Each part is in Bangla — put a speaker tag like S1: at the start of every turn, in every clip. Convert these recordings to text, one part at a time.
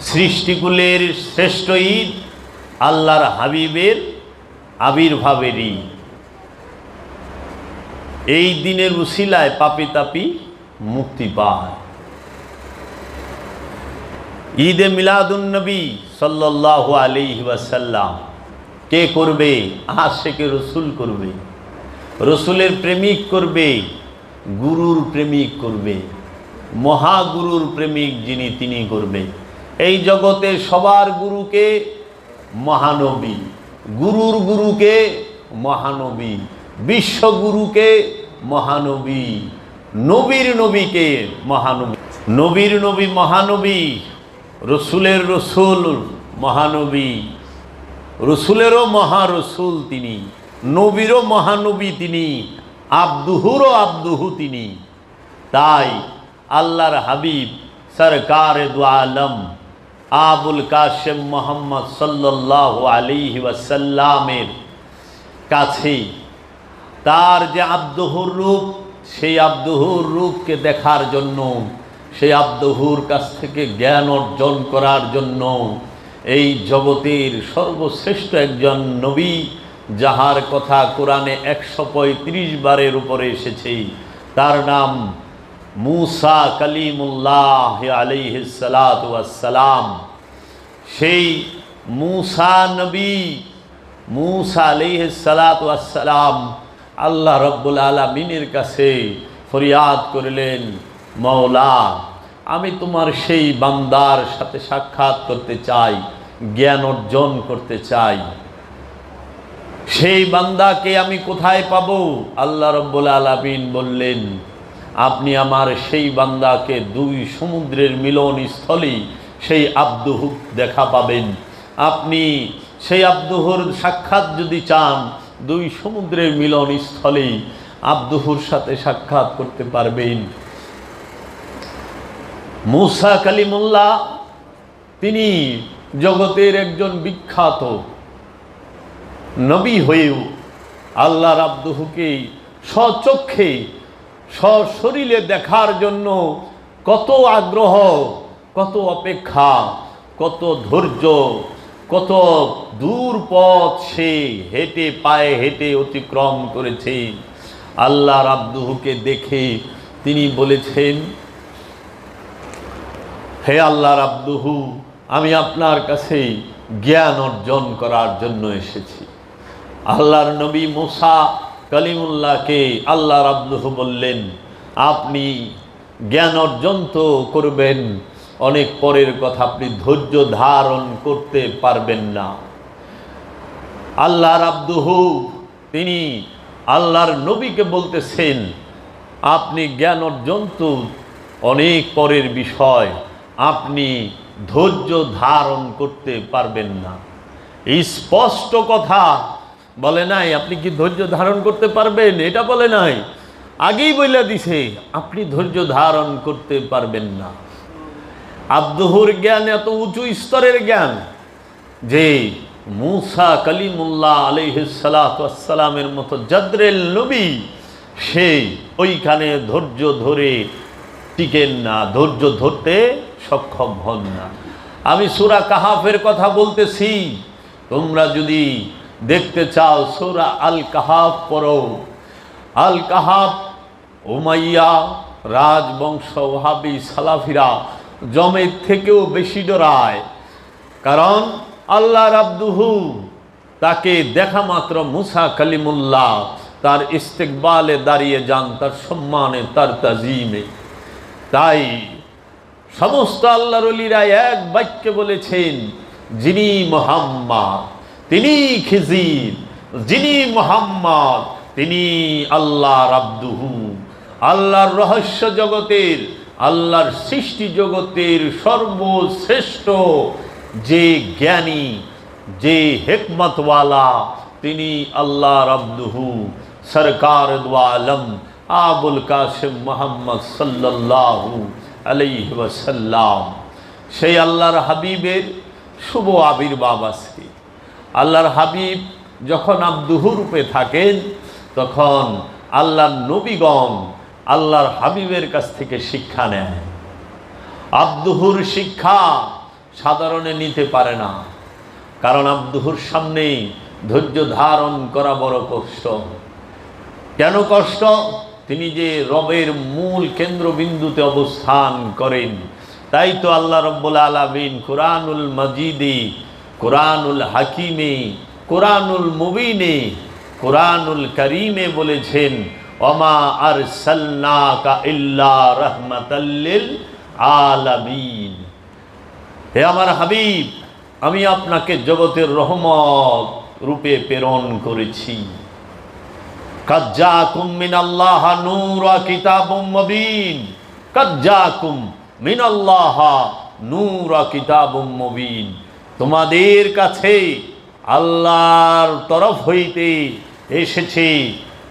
S1: সৃষ্টিকুলের শ্রেষ্ঠ ঈদ আল্লাহর হাবিবের আবির্ভাবের ঈদ। এই দিনের উসিলায় পাপী তাপী মুক্তি পায়। ঈদে মিলাদুন নবী সাল্লাল্লাহু আলাইহি ওয়াসাল্লাম কে করবে? আশিকে রসুল করবে, রসুলের প্রেমিক করবে, গুরুর প্রেমিক করবে, মহাগুরুর প্রেমিক যিনি তিনি করবে। এই জগতে সবার গুরুকে মহানবী, গুরুর গুরুকে মহানবী, বিশ্বগুরুকে মহানবী, নবীর নবীকে মহানবী, নবীর নবী মহানবী, রসুলের রসুল মহানবী, রসুলেরও মহারসুল তিনি, নবীরও মহানবী তিনি, আব্দুহুরও আব্দুহু তিনি। তাই আল্লাহর হাবিব সরকার দু আলম আবুল কাশেম মোহাম্মদ সাল্লাল্লাহু আলাইহি ওয়াসাল্লামের কাছে তার যে আব্দুহুর রূপ, সেই আব্দুহুর রূপকে দেখার জন্য, সেই আব্দুহুর কাছ থেকে জ্ঞান অর্জন করার জন্য এই জগতের সর্বশ্রেষ্ঠ একজন নবী, যাহার কথা কোরআনে 135 বারের উপরে এসেছে, তার নাম মুসা কালিমুল্লাহ আলাইহিস সালাতু ওয়াস সালাম। সেই মুসা নবী, মুসা আলাইহিস সালাতু ওয়াস সালাম আল্লাহ রাব্বুল আলামিনের কাছে ফরিয়াদ করলেন, মওলা, আমি তোমার সেই বান্দার সাথে সাক্ষাৎ করতে চাই, জ্ঞান অর্জন করতে চাই। সেই বান্দাকে আমি কোথায় পাবো? আল্লাহ রাব্বুল আলামিন বললেন, আপনি আমার সেই বান্দাকে দুই সমুদ্রের মিলন স্থলে সেই আব্দুহু দেখা পাবেন। আপনি সেই আব্দুহুর সাক্ষাৎ যদি চান, দুই সমুদ্রের মিলন স্থলে আব্দুহুর সাথে সাক্ষাৎ করতে পারবেন। মুসা কালিমুল্লাহ তিনি জগতের একজন বিখ্যাত নবী হয়েও আল্লাহর আব্দুহুকে স্বচক্ষে সশরীরে দেখার জন্য কত আগ্রহ, কত অপেক্ষা, কত ধৈর্য, কত দূর পথ সে হেঁটে, পায়ে হেঁটে অতিক্রম করেছে। আল্লাহর আব্দুহুকে দেখে তিনি বলেছেন, হে আল্লাহর আব্দুহু, আমি আপনার কাছে জ্ঞান অর্জন করার জন্য এসেছি। আল্লাহর নবী মুসা কালিমুল্লাহকে আল্লাহর আব্দুহু বললেন, আপনি জ্ঞান অর্জন তো করবেন, অনেক পরের কথা, আপনি ধৈর্য ধারণ করতে পারবেন না। আল্লাহর আব্দুহু তিনি আল্লাহর নবীকে বলতেছেন, আপনি জ্ঞান অর্জন তো অনেক পরের বিষয়, আপনি ধৈর্য ধারণ করতে পারবেন না। এই স্পষ্ট কথা বলে নাই আপনি কি ধৈর্য ধারণ করতে পারবেন, এটা বলে নাই, আগেই বলে দিছে আপনি ধৈর্য ধারণ করতে পারবেন না। আব্দুহুর জ্ঞান এত উঁচু স্তরের জ্ঞান যে মুসা কালিমুল্লাহ আলাইহিস সালাতু ওয়াস সালামের মতো জাদ্রেল নবী সে ওইখানে ধৈর্য ধরে টিকেন না, ধৈর্য ধরতে সক্ষম হন না। আমি সূরা কাহাফের কথা বলতেছি, তোমরা যদি দেখতে চাও সূরা আল কাহাফ পড়ো। আল কাহাফ উমাইয়া রাজবংশ, ওয়াহাবি সালাফিরা জমের থেকেও বেশি ডরায়, কারণ আল্লাহর আব্দুহু তাকে দেখা মাত্র মুসা কালিমুল্লাহ তার ইস্তেকবালে দাঁড়িয়ে যান, তার সম্মানে, তার তাজিমে। তাই সমস্ত আল্লাহর ওলিরা এক বাক্যে বলেছেন, যিনি মুহাম্মদ তিনি খিজির, যিনি মুহাম্মদ তিনি আল্লাহর আব্দুহু। আল্লাহর রহস্য জগতের, আল্লাহর সৃষ্টি জগতের সর্বশ্রেষ্ঠ যে জ্ঞানী, যে হিকমতওয়ালা, তিনি আল্লাহর আব্দুহু সরকার দু আলম আবুল কাশেম মোহাম্মদ সাল্লাল্লাহু আলাইহি ওয়াসাল্লাম। সেই আল্লাহর হাবিবের শুভ আবির্ভাব আজকে। আল্লাহর হাবিব যখন আব্দুহু রূপে থাকেন, তখন আল্লাহর নবীগণ আল্লাহর হাবিবের কাছ থেকে শিক্ষা নেয়। আব্দুহুর শিক্ষা সাধারণে নিতে পারে না, কারণ আব্দুহুর সামনে ধৈর্য ধারণ করা বড় কষ্ট। কেন কষ্ট? তিনি যে রবের মূল কেন্দ্রবিন্দুতে অবস্থান করেন। তাই তো আল্লাহ রব্বুল আলামিন কুরআনুল মাজিদে, কুরআনুল হাকিমে, কুরআনুল মুবিনে, কুরআনুল কারীমে বলেছেন, ওমা আরসালনাকা ইল্লা রাহমাতাল লিল আলামিন। হে আমার হাবিব, আমি আপনাকে জগতের রহমত রূপে প্রেরণ করেছি। কাদ জাআকুম মিনাল্লাহ নূরুন ওয়া কিতাবুম মুবিন। কাদ জাআকুম মিনাল্লাহ নূরুন ওয়া কিতাবুম মুবিন। তোমাদের কাছে আল্লাহর তরফ হইতে এসেছে।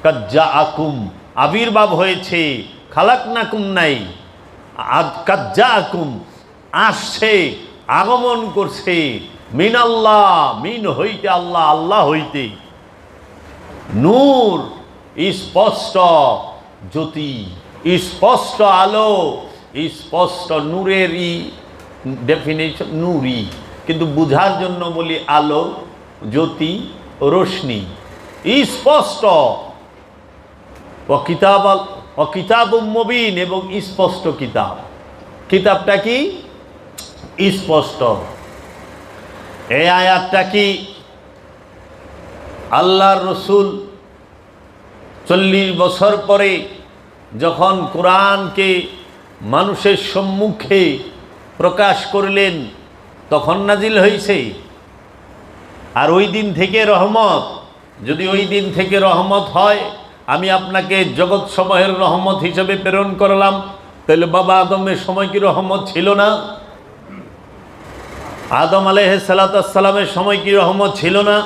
S1: কাদ জাআকুম, আবির্ভাব হয়েছে, খালাকনাকুম নাই। কাদ জাআকুম, আসছে, আগমন করছে, মিনাল্লাহ, মিন হইতে আল্লাহ, আল্লাহ হইতে। নূর, স্পষ্ট জ্যোতি, স্পষ্ট আলো, স্পষ্ট নূরেরই ডেফিনেশন নূরি, কিন্তু বুঝার জন্য বলি আলো, জ্যোতি, রোশনি, স্পষ্ট। ও কিতাবুম মুবিন, এবং স্পষ্ট কিতাব। কিতাবটা কি? স্পষ্ট। এই আয়াতটা কি? আল্লাহর রসুল 40 বছর পরে যখন কোরআনকে মানুষের সম্মুখে প্রকাশ করলেন, তখন নাজিল হয়েছে। আর ওই দিন থেকে রহমত, যদি ওই দিন থেকে রহমত হয়, আমি আপনাকে জগৎ সমূহের রহমত হিসেবে প্রেরণ করলাম, তাহলে বাবা আদমের সময় কি রহমত ছিল না? আদম আলাইহিস সালামের সময় কি রহমত ছিল না?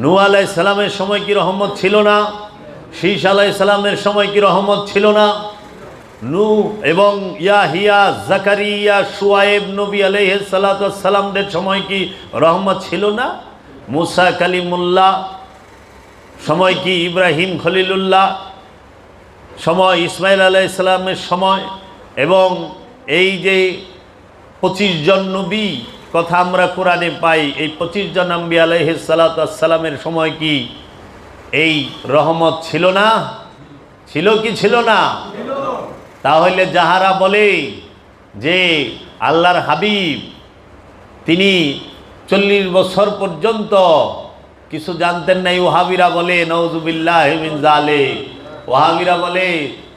S1: নূহ আলাইহিস সালামের সময় কি রহমত ছিল না? শীস আলাইহিস সালামের সময় কি রহমত ছিল না? নূহ এবং ইয়াহিয়া, জাকারিয়া, শুআয়ব নবী আলাইহিস সালামদের সময় কি রহমত ছিল না? মুসা কালিমুল্লাহ সময় কি, ইব্রাহিম খলিলুল্লাহ সময়, ইসমাইল আলাইহিস সালামের সময়, এবং এই যে 25 জন নবী কথা আমরা কোরআনে পাই, এই 25 জন আম্বিয়া আলাইহিস সালামের সময় কি এই রহমত ছিল না? ছিল কি ছিল না? তাহলে যাহারা বলে যে আল্লাহর হাবিব তিনি 40 বছর পর্যন্ত কিছু জানতেন না, ওয়াহাবিরা বলে নাউজুবিল্লাহি মিন যালিক। ওয়াহাবিরা বলে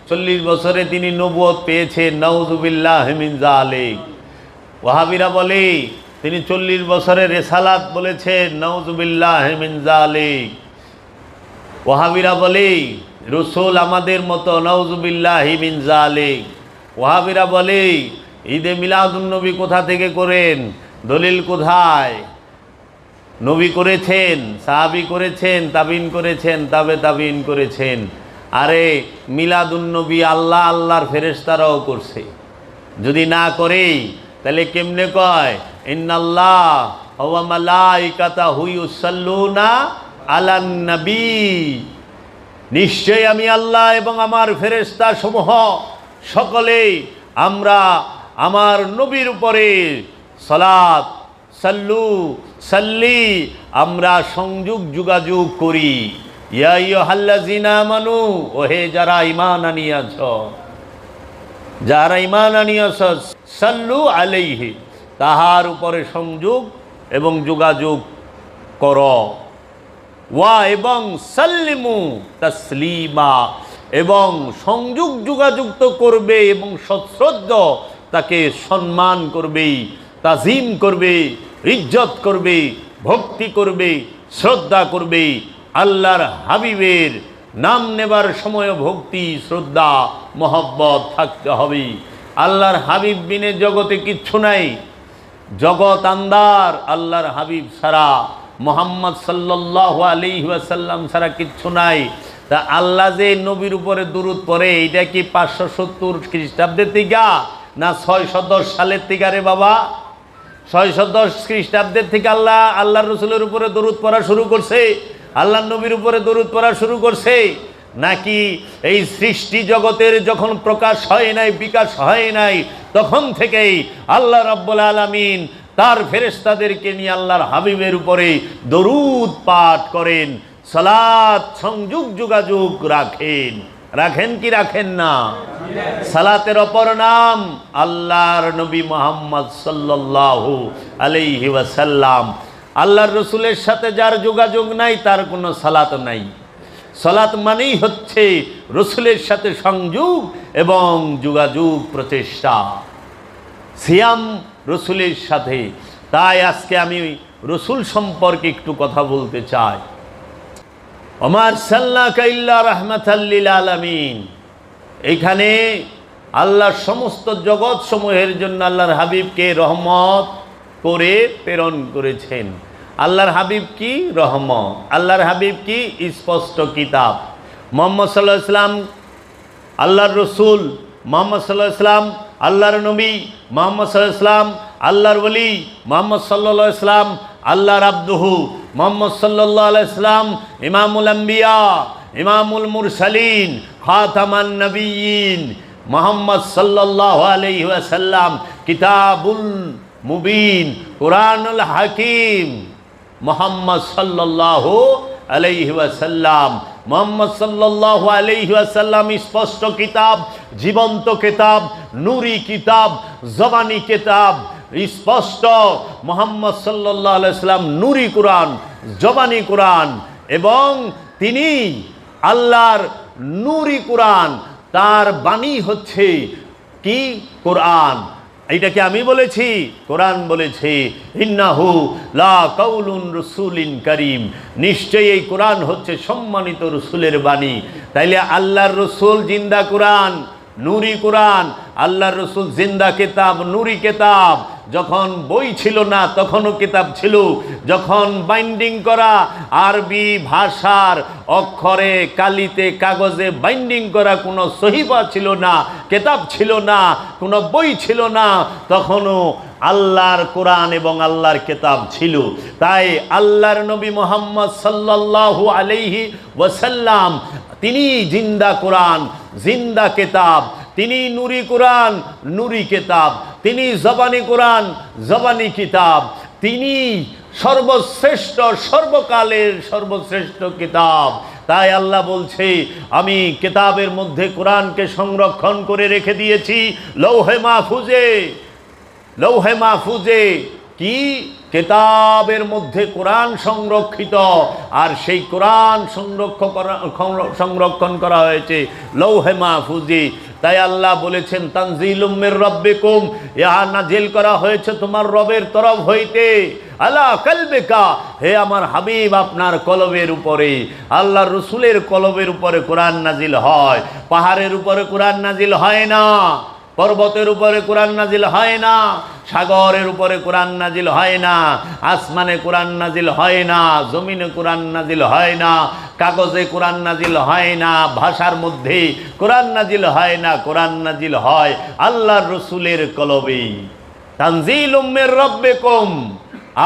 S1: 40 বছরে তিনি নবুয়ত পেয়েছেন, নাউজুবিল্লাহি মিন যালিক। ওয়াহাবিরা বলে তিনি 40 বছরে রিসালাত বলেছেন, নাউজুবিল্লাহি মিন যালিক। ওয়াহাবিরা বলে রসুল আমাদের মতো, নাউজুবিল্লাহি মিন যালিক। ওয়াহাবিরা বলে ঈদে মিলাদুন নবী কোথা থেকে করেন, দলিল কোথায়? নবী করেছেন, সাহাবী করেছেন, তাবিন করেছেন, তাবে তাবিন করেছেন। আরে মিলাদুন নবী আল্লাহ, আল্লাহর ফেরেশতারাও করছে। যদি না করে তাহলে কেমনে কয় ইন্নাল্লাহ ওয়া মালাইকাতাহু ইউসাল্লুনা আলান নবী? নিশ্চয় আমি আল্লাহ এবং আমার ফেরেশতা সমূহ সকলেই আমরা আমার নবীর উপরে সালাত, সাল্লু, সাল্লি, আমরা সংযোগ যোগাযোগ করি। ইয়া আইয়ুহাল্লাযিনা আমানু, ওহে যারা ঈমান আনিয়াছ, যারা ঈমান আনিয়াছ, সাল্লু আলাইহি, তাহার উপরে সংযোগ এবং যোগাযোগ কর। ওয়া এবং সাল্লিমু তাসলিমা, এবং সংযোগ যোগাযোগ তো করবে এবং সশ্রদ্ধ তাকে সম্মান করবে, তাজিম করবে, ইজ্জত করবে, ভক্তি করবে, শ্রদ্ধা করবে। আল্লাহর হাবিবের নাম নেবার সময় ভক্তি, শ্রদ্ধা, মহব্বত থাকতে হবে। আল্লাহর হাবিব বিনে জগতে কিচ্ছু নাই, জগৎ আন্দার। আল্লাহর হাবিব ছাড়া, মুহাম্মদ সাল্লাল্লাহু আলাইহি ওয়াসাল্লাম ছাড়া কিচ্ছু নাই। তা আল্লাহ যে নবীর উপরে দুরূদ পড়ে, এটা কি 570 খ্রিস্টাব্দের থেকে না 610 সালের থেকে? রে বাবা, 610 খ্রিস্টাব্দের থেকে আল্লাহর রসুলের উপরে দরুদ পড়া শুরু করছে, আল্লাহর নবীর উপরে দরুদ পড়া শুরু করছে, নাকি এই সৃষ্টি জগতের যখন প্রকাশ হয় নাই, বিকাশ হয় নাই, তখন থেকেই আল্লাহ রাব্বুল আলামিন তার ফেরেশতাদেরকে নিয়ে আল্লাহর হাবিবের উপরে দরুদ পাঠ করেন, সালাত সংযোগ যোগাযোগ রাখেন। রাখেন কি রাখেন না? সালাতের অপর নাম আল্লাহর নবী মুহাম্মদ সাল্লাল্লাহু আলাইহি ওয়াসাল্লাম। আল্লাহর রসুলের সাথে যার যোগাযোগ নাই তার কোনো সালাত নাই। সালাত মানেই হচ্ছে রসুলের সাথে সংযোগ এবং যোগাযোগ প্রচেষ্টা। সিয়াম রসুলের সাথে। তাই আজকে আমি রসুল সম্পর্কে একটু কথা বলতে চাই। ওমা আরসালনাকা ইল্লা রাহমাতাল লিল আলামিন। এখানে আল্লাহর সমস্ত জগৎ সমূহের জন্য আল্লাহর হাবিবকে রহমত করে প্রেরণ করেছেন। আল্লাহর হাবিব কি? রহমত। আল্লাহর হাবিব কি? স্পষ্ট কিতাব। মুহাম্মদ সাল্লাল্লাহু আলাইহি ওয়াসাল্লাম আল্লাহর রসুল, মুহাম্মদ সাল্লাল্লাহু আলাইহি ওয়াসাল্লাম আল্লাহর নবী, মুহাম্মদ সাল্লাল্লাহু আলাইহি ওয়াসাল্লাম আল্লাহর ওলি, মুহাম্মদ সাল্লাল্লাহু আলাইহি ওয়াসাল্লাম আল্লাহর আব্দুহু, মুহাম্মদ সাল্লাল্লাহু আলাইহি ওয়াসাল্লাম ইমামুল আম্বিয়া, ইমামুল মুরসালিন, খাতামান নবিয়্যিন। মুহাম্মদ সাল্লাল্লাহু আলাইহি ওয়াসাল্লাম কিতাবুল মুবিন, কুরআনুল হাকিম। মুহাম্মদ সাল্লাল্লাহু আলাইহি ওয়াসাল্লাম, মুহাম্মদ সাল্লাল্লাহু আলাইহি ওয়াসাল্লাম স্পষ্ট কিতাব, জীবন্ত কিতাব, নূরি কিতাব, জবানি কিতাব, স্পষ্ট। মুহাম্মদ সাল্লাল্লাহু আলাইহি ওয়াসাল্লাম নূরি কুরআন, জবানি কুরআন, এবং তিনি আল্লাহর নূরি কুরআন। তার বাণী হচ্ছে কি? কোরআন। এইটাকে আমি বলেছি? কোরআন বলেছে ইন্নাহু লা কাউলুন রাসূলিন কারীম। নিশ্চয়ই এই কোরআন হচ্ছে সম্মানিত রসুলের বাণী। তাইলে আল্লাহর রসুল জিন্দা কোরআন, নূরি কোরআন। আল্লাহর রসুল জিন্দা কিতাব, নূরি কিতাব। যখন বই ছিল না তখনও কিতাব ছিল। যখন বাইন্ডিং করা আরবি ভাষার অক্ষরে, কালিতে, কাগজে বাইন্ডিং করা কোনো সহিফা ছিল না, কিতাব ছিল না, কোনো বই ছিল না, তখনও আল্লাহর কোরআন এবং আল্লাহর কিতাব ছিল। তাই আল্লাহর নবী মুহাম্মদ সাল্লাল্লাহু আলাইহি ওয়াসাল্লাম তিনি জিন্দা কোরআন, জিন্দা কিতাব। তিনি নূরি কোরআন, নূরি কিতাব। তিনি জবানি কোরআন, জবানি কিতাব। তিনি সর্বশ্রেষ্ঠ, সর্বকালের সর্বশ্রেষ্ঠ কিতাব। তাই আল্লাহ বলছে আমি কিতাবের মধ্যে কোরআনকে সংরক্ষণ করে রেখে দিয়েছি লৌহে মাহফুজে। লৌহে মাহফুজে কি? কিতাবের মধ্যে কোরআন সংরক্ষিত, আর সেই কোরআন সংরক্ষণ করা হয়েছে লৌহে মাহফুজে। তাই আল্লাহ বলেছেন তানজিলুম মির রাব্বিকুম, ইহা নাজিল করা হয়েছে তোমার রবের তরফ হইতে। আলা কলবিকা, হে আমার হাবিব আপনার কলবের উপরে। আল্লাহর রসুলের কলবের উপরে কোরআন নাজিল হয়। পাহাড়ের উপরে কোরআন নাজিল হয় না, পর্বতের উপরে কোরআন নাজিল হয় না, সাগরের উপরে কোরআন নাজিল হয় না, আসমানে কোরআন নাজিল হয় না, জমিনে কোরআন নাজিল হয় না, কাগজে কোরআন নাজিল হয় না, ভাষার মধ্যে কোরআন নাজিল হয় না। কোরআন নাজিল হয় আল্লাহর রসুলের কলবে। তানজিলুম মির রাব্বিকুম,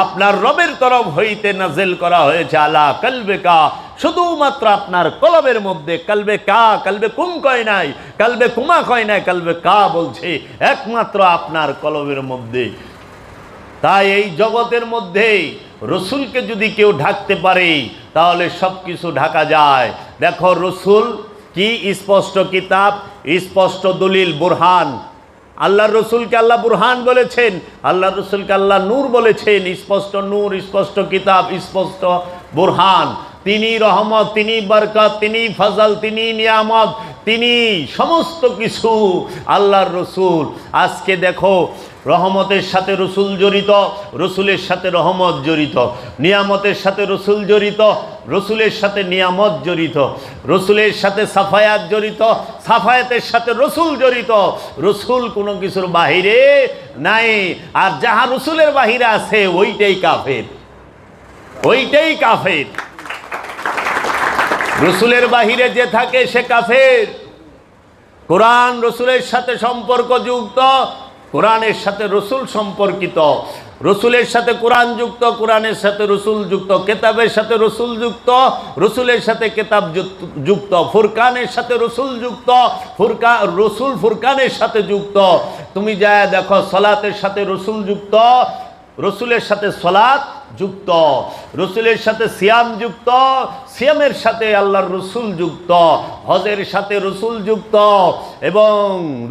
S1: আপনার রবের তরফ হইতে নাজিল করা হয়েছে আলা কলবিকা, শুধুমাত্র আপনার কলবের মধ্যে। কলবে কা, কলবে কুম কয় নাই, কলবে কুমা কয় নাই, কলবে কা বলছে একমাত্র আপনার কলবের মধ্যে। তাই এই জগতের মধ্যে রসুলকে যদি কেউ ঢাকতে পারে তাহলে সব কিছু ঢাকা যায়। দেখো রসুল কি? স্পষ্ট কিতাব, স্পষ্ট দলিল, বুরহান। আল্লাহর রসুলকে আল্লাহ বুরহান বলেছেন, আল্লাহর রসুলকে আল্লাহ নূর বলেছেন। স্পষ্ট নূর, স্পষ্ট কিতাব, স্পষ্ট বুরহান। তিনি রহমত, তিনি বরকত, তিনি ফজল, তিনি নিয়ামত, তিনি সমস্ত কিছু আল্লাহর রসুল। আজকে দেখো রহমতের সাথে রসুল জড়িত, রসুলের সাথে রহমত জড়িত, নিয়ামতের সাথে রসুল জড়িত, রসুলের সাথে নিয়ামত জড়িত, রসুলের সাথে সাফায়াত জড়িত, সাফায়াতের সাথে রসুল জড়িত। রসুল কোনো কিছুর বাহিরে নাই, আর যাহা রসুলের বাহিরে আছে ওইটাই কাফের, ওইটাই কাফের। রসুলের বাহিরে যে থাকে সে কাফের। কোরআন রসুলের সাথে সম্পর্কযুক্ত, কোরআনের সাথে রসুল সম্পর্কিত। রসুলের সাথে কোরআন যুক্ত, কোরআনের সাথে রসুল যুক্ত, কেতাবের সাথে রসুল যুক্ত, রসুলের সাথে কেতাব যুক্ত, ফুরকানের সাথে রসুল যুক্ত, রসুল ফুরকানের সাথে যুক্ত। তুমি যা দেখো সলাতের সাথে রসুল যুক্ত, রসুলের সাথে সলাত যুক্ত, রসুলের সাথে সিয়াম যুক্ত, সিয়ামের সাথে আল্লাহর রসুল যুক্ত, হজের সাথে রসুল যুক্ত এবং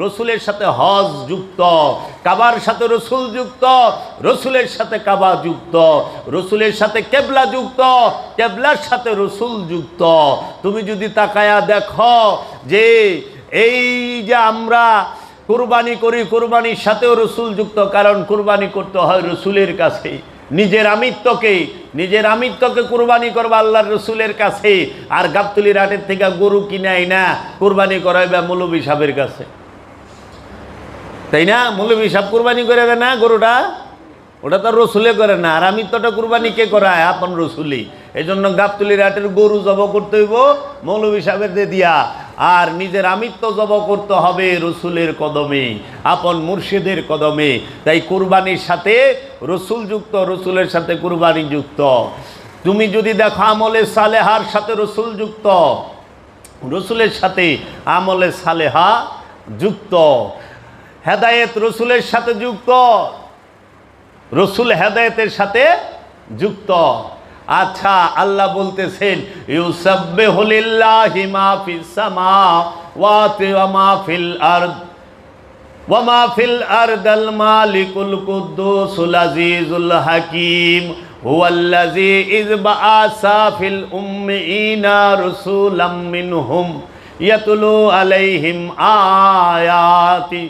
S1: রসুলের সাথে হজ যুক্ত, কাবার সাথে রসুল যুক্ত, রসুলের সাথে কাবা যুক্ত, রসুলের সাথে কেবলা যুক্ত, কেবলার সাথে রসুল যুক্ত। তুমি যদি তাকায়া দেখো যে এই যে আমরা কুরবানি করি, কুরবানির সাথেও রসুল যুক্ত, কারণ কুরবানি করতে হয় রসুলের কাছে। নিজের আমিত্বকে কুরবানি করবা আল্লাহর রসুলের কাছে, আর গাবতলির হাটের থেকে গরু কিনাই না কুরবানি করাইবা মৌলবী সাহেবের কাছে, তাই না? মৌলবী সাহেব কুরবানি করে দেয় না গরুটা, ওটা তো রসুলে করে না। আর আমিত্বটা কুরবানি কে করায়? আপন রসুলি। এই জন্য গাবতলির হাটের গরু জব করতে হইব মৌলবী সাহেবের দিয়া, আর নিজের আমিত্ব জব করতে হবে রসুলের কদমে, আপন মুর্শিদের কদমে। তাই কুরবানির সাথে রসুল যুক্ত, রসুলের সাথে কুরবানি যুক্ত। তুমি যদি দেখো আমলে সালেহার সাথে রসুল যুক্ত, রসুলের সাথে আমলে সালেহা যুক্ত, হেদায়েত রসুলের সাথে যুক্ত, রসুল হেদায়েতের সাথে যুক্ত। আচ্ছা, আল্লাহ বলতেছেন ইউসাব্বিহু লিল্লাহি মা ফিস সামাওয়াতি ওয়া মা ফিল আরদ ওয়া মা ফিল আরদিল মালিকুল কুদ্দুসুল আজিজুল হাকীম হুয়াল্লাযী ইয বাআসা ফিল উম্মিয়িনা রাসূলাম মিনহুম ইয়াতলু আলাইহিম আয়াতি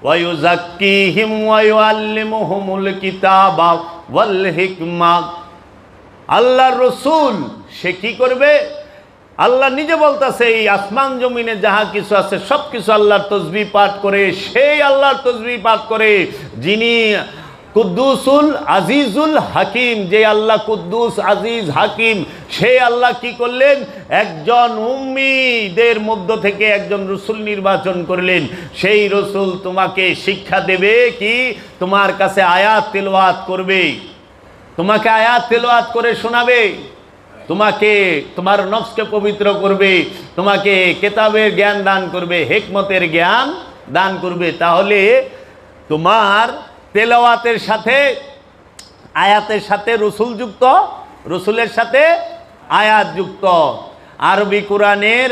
S1: ওয়া ইউযাক্কিহিম ওয়া ইউআল্লিমুহুমুল কিতাবা ওয়াল হিকমা। আল্লাহর রসুল সে কি করবে? আল্লাহ নিজে বলতেছে এই আসমান জমিনে যাহা কিছু আছে সব কিছু আল্লাহর তসবিহ পাঠ করে, সেই আল্লাহর তসবিহ পাঠ করে যিনি কুদ্দুসুল আজিজুল হাকিম। যে আল্লাহ কুদ্দুস আজিজ হাকিম, সেই আল্লাহ কি করলেন? একজন উম্মীদের মধ্য থেকে একজন রসুল নির্বাচন করলেন। সেই রসুল তোমাকে শিক্ষা দেবে কি? তোমার কাছে আয়াত তেলাওয়াত করবে, তোমাকে আয়াত তেলাওয়াত করে শোনাবে, তোমাকে তোমার নফসকে পবিত্র করবে, তোমাকে কিতাবের জ্ঞান দান করবে, হিকমতের জ্ঞান দান করবে। তাহলে তোমার তেলাওয়াতের সাথে আয়াতের সাথে রসুল যুক্ত, রসুলের সাথে আয়াত যুক্ত। আরবি কোরআনের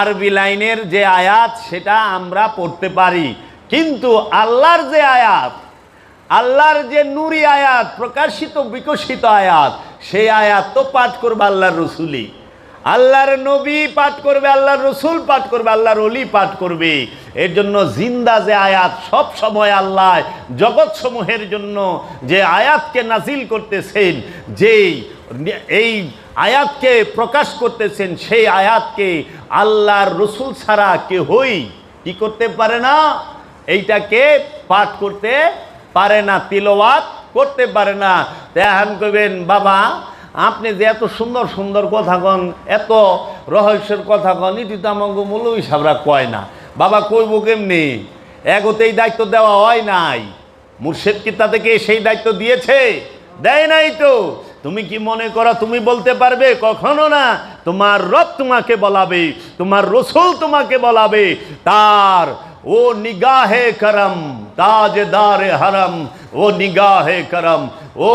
S1: আরবি লাইনের যে আয়াত সেটা আমরা পড়তে পারি, কিন্তু আল্লাহর যে আয়াত, আল্লাহর যে নূরি আয়াত, প্রকাশিত বিকশিত আয়াত, সেই আয়াত তো পাঠ করবে আল্লাহর রসুলই। আল্লাহর নবী পাঠ করবে, আল্লাহর রসুল পাঠ করবে, আল্লাহর ওলি পাঠ করবে। এর জন্য জিন্দা যে আয়াত, সব সময় আল্লাহ জগৎ সমূহের জন্য যে আয়াতকে নাজিল করতেছেন, যেই এই আয়াতকে প্রকাশ করতেছেন, সেই আয়াতকে আল্লাহর রসুল ছাড়া কেউই কি করতে পারে না? এইটাকে পাঠ করতে পারে না, তিলাওয়াত করতে পারে না। এখন কইবেন বাবা আপনি যে এত সুন্দর সুন্দর কথা কন, এত রহস্যের কথা কন, এটি তো আমাকে মৌলবী সাহেবরা কয় না। বাবা কইব কেমনি? এগোতেই দায়িত্ব দেওয়া হয় নাই। মুর্শিদ কি তাদেরকে সেই দায়িত্ব দিয়েছে? দেয় নাই তো। তুমি কি মনে করো তুমি বলতে পারবে? কখনো না। তোমার রব তোমাকে বলাবে, তোমার রসুল তোমাকে বলাবে। তার ও নিগাহে করম, তাজদারে হরম, ও নিগাহে করম, ও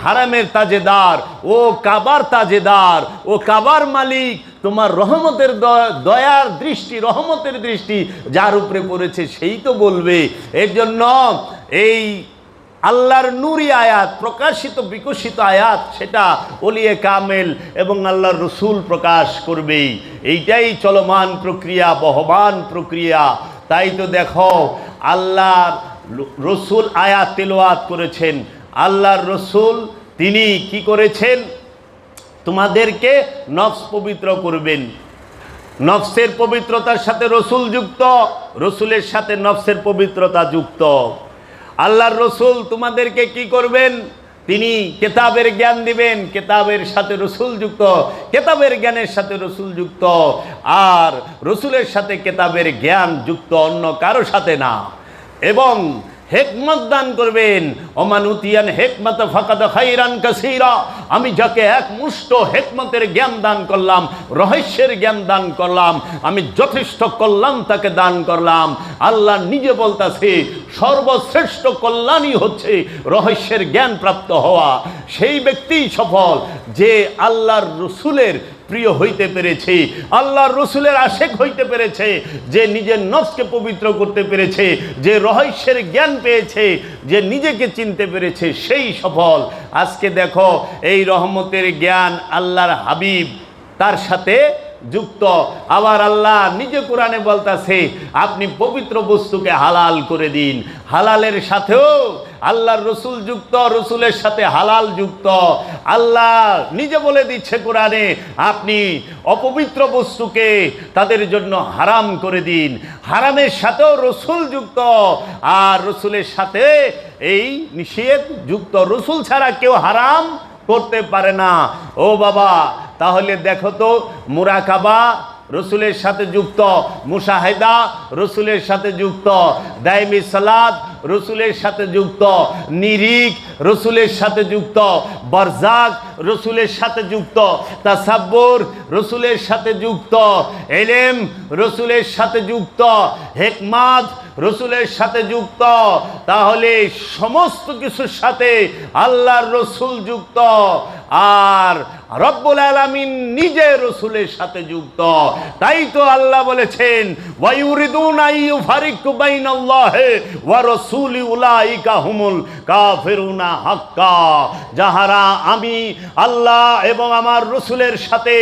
S1: হারামের তাজেদার, ও কাবার তাজেদার, ও কাবার মালিক, তোমার রহমতের দয়ার দৃষ্টি, রহমতের দৃষ্টি যার উপরে পড়েছে সেই তো বলবে। এর জন্য এই আল্লাহর নূরি আয়াত, প্রকাশিত বিকশিত আয়াত, সেটা ওলিয়ে কামেল এবং আল্লাহর রসুল প্রকাশ করবেই। এইটাই চলমান প্রক্রিয়া, বহমান প্রক্রিয়া। তাই তো দেখো আল্লাহর রসুল আয়াত তেলাওয়াত করেছেন, আল্লাহর রসুল তিনি কি করেছেন? তোমাদেরকে নফস পবিত্র করবেন। নফসের পবিত্রতার সাথে রসুল যুক্ত, রসুলের সাথে নফসের পবিত্রতা যুক্ত। আল্লাহর রসুল তোমাদেরকে কি করবেন? তিনি কেতাবের জ্ঞান দিবেন, কেতাবের সাথে রসুল যুক্ত, কেতাবের জ্ঞানের সাথে রসুল যুক্ত, আর রসুলের সাথে কেতাবের জ্ঞান যুক্ত, অন্য কারো সাথে না। এবং হেকমত দান করবেন। ওমান উতিয়ান হেকমত ফাকাদ খাইরান কাসীরা, আমি যাকে এক মুষ্ট হেকমতের জ্ঞান দান করলাম, রহস্যের জ্ঞান দান করলাম, আমি যথেষ্ট কল্যাণ তাকে দান করলাম। আল্লাহ নিজে বলতেছে সর্বশ্রেষ্ঠ কল্যাণই হচ্ছে রহস্যের জ্ঞান প্রাপ্ত হওয়া। সেই ব্যক্তিই সফল যে আল্লাহর রসুলের প্রিয় হইতে পেরেছে, আল্লাহর রসুলের আশেক হইতে পেরেছে, যে নিজের নফসকে পবিত্র করতে পেরেছে, যে রহস্যের জ্ঞান পেয়েছে, যে নিজেকে চিনতে পেরেছে, সেই সফল। আজকে দেখো এই রহমতের জ্ঞান আল্লাহর হাবিব তার সাথে যুক্ত। আবার আল্লাহ নিজে কোরআনে বলতাছে আপনি পবিত্র বস্তুকে হালাল করে দিন। হালালের সাথেও আল্লাহর রসুল যুক্ত, রসুলের সাথে হালাল যুক্ত। আল্লাহ নিজে বলে দিচ্ছে কোরআনে আপনি অপবিত্র বস্তুকে তাদের জন্য হারাম করে দিন। হারামের সাথেও রসুল যুক্ত, আর রসুলের সাথে এই নিষেধ যুক্ত। রসুল ছাড়া কেউ হারাম করতে পারে না। ও বাবা, তাহলে দেখো তো, মুরাকাবা রসুলের সাথে যুক্ত, মুশাহেদা রসুলের সাথে যুক্ত, দাইমি সালাত রসুলের সাথে যুক্ত, নিরিক রসুলের সাথে যুক্ত, বরজাক রসুলের সাথে যুক্ত, তাসাব্বুর রসুলের সাথে যুক্ত, ইলম রসুলের সাথে যুক্ত, হিকমত রসুলের সাথে যুক্ত। তাহলে সমস্ত কিছুর সাথে আল্লাহর রসুল যুক্ত, আর রব্বুল আলামিন নিজে রসুলের সাথে যুক্ত। তাই তো আল্লাহ বলেছেন ওয়ায়ুরিদুনা আইয়ুফারিকু বাইনাল্লাহি ওয়া রাসূলি উলাইকা হুমুল কাফিরুনা হাক্কা। যাহারা আমি আল্লাহ এবং আমার রসুলের সাথে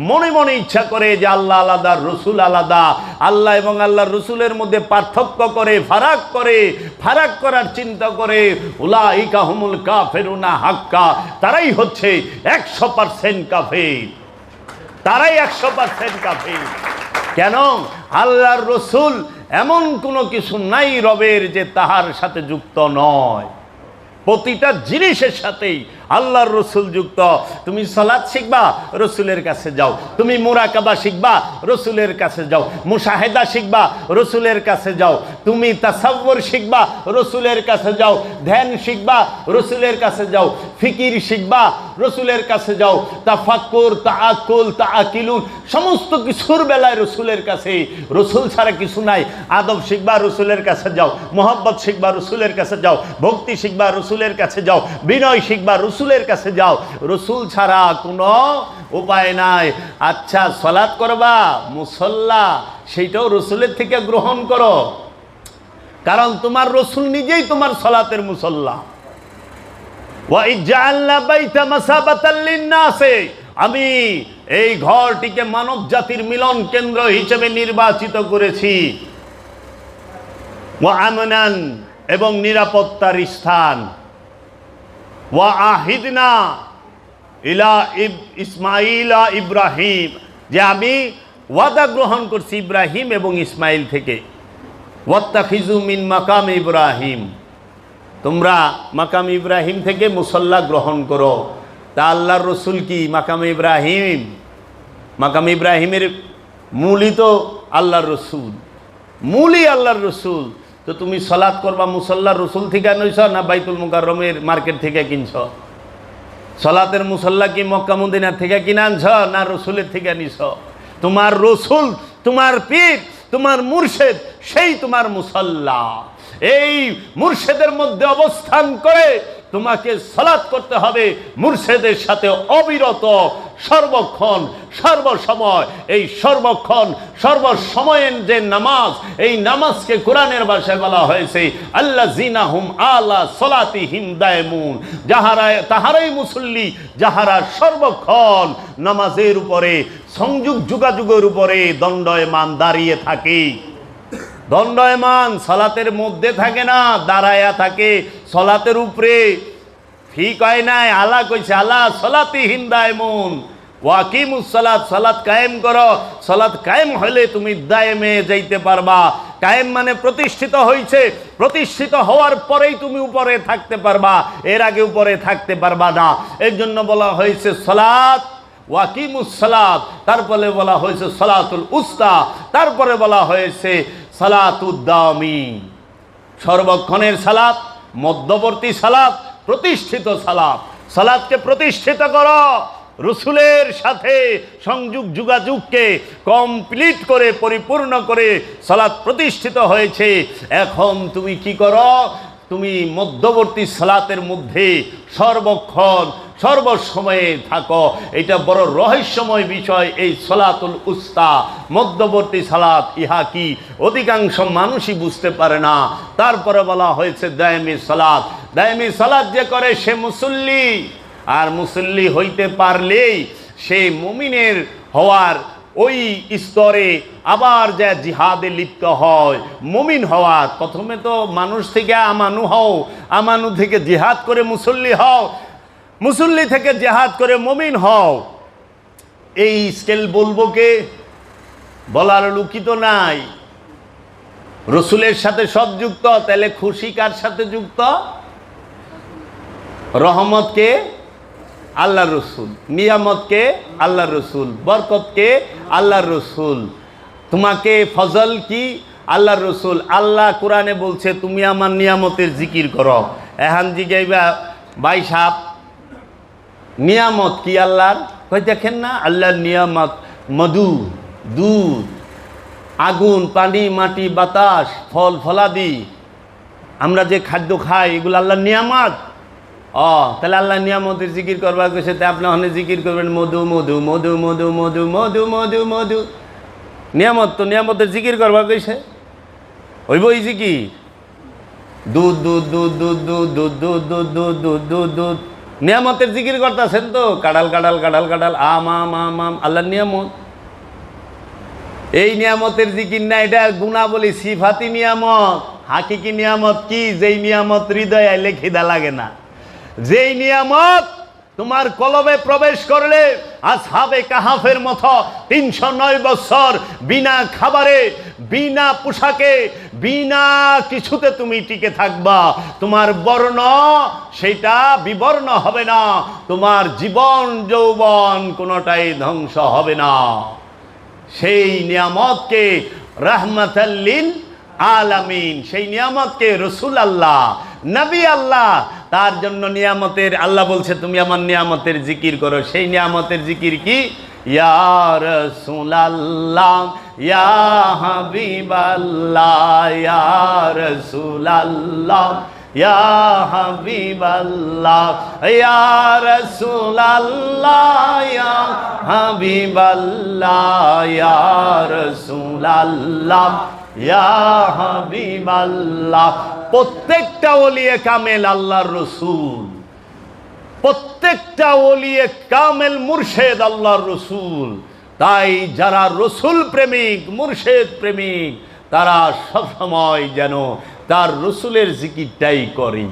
S1: মনে মনে ইচ্ছা করে যে আল্লাহ আলাদা রসুল আলাদা, আল্লাহ এবং আল্লাহর রসুলের মধ্যে পার্থক্য করে, ফারাক করে, ফারাক করার চিন্তা করে, উলাইকা হুমুল কাফিরুনা হাক্কা, তারাই হচ্ছে 100% কাফির, তারাই 100% কাফির। কেন? আল্লাহর রসুল এমন কোনো কিছু নাই রবের যে তাহার সাথে যুক্ত নয়। প্রতিটা জিনিসের সাথেই আল্লাহর রসুল যুক্ত। তুমি সালাত শিখবা, রসুলের কাছে যাও। তুমি মুরাকাবা শিখবা, রসুলের কাছে যাও। মুশাহেদা শিখবা, রসুলের কাছে যাও। তুমি তাসাব্বুর শিখবা, রসুলের কাছে যাও। ধ্যান শিখবা, রসুলের কাছে যাও। ফিকির শিখবা, রসুলের কাছে যাও। তাফাক্কুর, তাআক্কুল, তাআকিলুন, সমস্ত কিছুর বেলায় রসুলের কাছে। রসুল ছাড়া কিছু নাই। আদব শিখবা, রসুলের কাছে যাও। মোহাব্বত শিখবা, রসুলের কাছে যাও। ভক্তি শিখবা, রসুলের কাছে যাও। বিনয় শিখবা, রসুলের কাছে যাও। রসুল ছাড়া কোনো উপায় নাই। আচ্ছা, সালাত করবা, মুসল্লা, সেইটাও রসুলের থেকে গ্রহণ করো, কারণ তোমার রসুল নিজেই তোমার সালাতের মুসল্লা। ওয়া ইজআলনা বাইতা মাসাবাতাল লিন-নাসি, আমি এই ঘরটিকে মানব জাতির মিলন কেন্দ্র হিসেবে নির্বাচিত করেছি। ওয়া আমনান, এবং নিরাপত্তার স্থান। ওয়া আহিদনা ইলা ইসমাইলা ইব্রাহিম, যে আমি ওয়াদা গ্রহণ করছি ইব্রাহিম এবং ইসমাইল থেকে। ওয়াত্তাখিজু মিন মাকাম ইব্রাহিম, তোমরা মাকাম ইব্রাহিম থেকে মুসল্লা গ্রহণ করো। তা আল্লাহর রসুল কি মাকাম ইব্রাহিম? মাকাম ইব্রাহিমের মূলই তো আল্লাহর রসুল, মূলই আল্লাহর রসুল। তো তুমি সালাত করবা মুসল্লা রসুল থেকে আনছ না বাইতুল মুকাররমের মার্কেট থেকে কিনছ? সালাতের মুসল্লা কি মক্কা মদিনা থেকে কিনে আনছ না রসুলের থেকে নিছ? তোমার রসুল, তোমার পীর, তোমার মুর্শেদ, সেই তোমার মুসল্লা। এই মুর্শেদের মধ্যে অবস্থান করে তোমাকে সালাত করতে হবে মুর্শেদের সাথে অবিরত, সর্বক্ষণ, সর্বসময়। এই সর্বক্ষণ, সর্বসময়ের যে নামাজ, এই নামাজকে কোরআনের ভাষায় বলা হয়েছে আল্লাযিনা হুম আলা সলাতিহিম দায়মুন, যাহারা, তাহারাই মুসল্লি যাহারা সর্বক্ষণ নামাজের উপরে, সংযোগ যোগাযোগের উপরে দণ্ডায়মান দাঁড়িয়ে থাকে। দণ্ডায়মান, সালাতের মধ্যে থাকে না, দাঁড়ায়া থাকে। সালাতের উপরে ফি কয় নাই, আলা কইছে আলা সলাতিহিম দায়মুন ওয়াকিমুস সালাত, সালাত কায়েম করো। সালাত কায়েম হলে তুমি দায়েমে যাইতে পারবা। কায়েম মানে প্রতিষ্ঠিত হয়েছে, প্রতিষ্ঠিত হওয়ার পরেই তুমি উপরে থাকতে পারবা, এর আগে উপরে থাকতে পারবা না। এর জন্য বলা হয়েছে সালাত ওয়াকিমুস সালাত, তারপরে বলা হয়েছে সালাতুল উস্তা, তারপরে বলা হয়েছে সালাতুদ দামি। সর্বক্ষণের সালাত, মধ্যবর্তী সালাত, প্রতিষ্ঠিত সালাত। সালাতকে প্রতিষ্ঠিত করো, রসুলের সাথে সংযোগ যোগাযোগকে কমপ্লিট করে পরিপূর্ণ করে সালাত প্রতিষ্ঠিত হয়েছে। এখন তুমি কি করো? তুমি মধ্যবর্তী সালাতের মধ্যে সর্বক্ষণ সর্বসময়ে থাকো। এটা বড় রহস্যময় বিষয়, এই সালাতুল উস্তা, মধ্যবর্তী সালাত। ইহা কি অধিকাংশ মানুষই বুঝতে পারে না। তারপরে বলা হয়েছে দায়মি সালাত। দায়মি সালাত যে করে সে মুসল্লি, আর মুসল্লি হইতে পারলেই সে মুমিনের হওয়ার ওই স্তরে আবার যা জিহাদে লিপ্ত হয়। মুমিন হওয়ার প্রথমে তো মানুষ থেকে আমানু হও, আমানু থেকে জিহাদ করে মুসল্লি হও, মুসল্লি থেকে জিহাদ করে মুমিন হও। এই স্কেল বলবো কে? বলার লুকিত নাই। রসুলের সাথে সব যুক্ত, তাহলে খুশি কার সাথে যুক্ত? রহমতকে আল্লাহ রসুল, নিয়ামতকে আল্লাহ রসুল, বরকতকে আল্লাহ রসুল, তোমাকে ফজল কি আল্লাহ রসুল। আল্লাহ কোরআনে বলছে তুমি আমার নিয়ামতের জিকির করো। এহান জিগাইবা ভাই সাপ নিয়ামত কি আল্লাহর? কই দেখেন না, আল্লাহর নিয়ামত মধু, দুধ, আগুন, পানি, মাটি, বাতাস, ফল ফলাদি, আমরা যে খাদ্য খাই এগুলো আল্লাহর নিয়ামত। তাহলে আল্লাহ নিয়ামতের জিকির করবার কইছে, তা আপনি অনেক জিকির করবেন মধু মধু মধু মধু মধু মধু মধু মধু। নিয়ামত তো নিয়ামতের জিকির করবার কইছে, হইব এই জিকির। দুধ দুধ দুধ দুধ দুধ দুধ দুধ দুধ দুধ দুধ দুধ দুধ, নিয়ামতের জিকির করতেছেন তো। কাঁঠাল কাঁঠাল কাঁঠাল কাঁঠাল, আম আম আম আম, আল্লাহর নিয়ামত। এই নিয়ামতের জিকির না, এটা গুণাবলী, সিফাতি নিয়ামত। হাকিকি নিয়ামত কি? যেই নিয়ামত হৃদয়ে আইলে খিদা লাগে না, যেই নিয়ামত তোমার কলবে প্রবেশ করলে আসহাবে কাহাফের মতো 309 বছর বিনা খাবারে, বিনা পোশাকে, বিনা কিছুতে তুমি টিকে থাকবা। তোমার বর্ণ সেটা বিবর্ণ হবে না, তোমার জীবন যৌবন কোনোটাই ধ্বংস হবে না। সেই নিয়ামতকে রাহমাতাল লিল আলামিন, সেই নিয়ামতকে রসুল আল্লাহ, নবী আল্লাহ, তার জন্য নিয়ামতের আল্লাহ বলছে তুমি আমার নিয়ামতের জিকির করো। সেই নিয়ামতের জিকির কি? ইয়া রাসূলুল্লাহ, ইয়া হাবিবাল্লাহ, ইয়া রাসূলুল্লাহ, ইয়া হাবিবাল্লাহ, ইয়া রাসূলুল্লাহ, ইয়া হাবিবাল্লাহ, ইয়া রাসূলুল্লাহ, ইয়া হাবিবাল্লাহ। প্রত্যেকটা ওলিয়ে কামেল আল্লাহর রসুল, প্রত্যেকটা ওলিয়ে কামেল মুর্শেদ আল্লাহর রসুল। তাই যারা রসুল প্রেমিক, মুর্শেদ প্রেমিক, তারা সবসময় যেন তার রসুলের জিকিরটাই করে।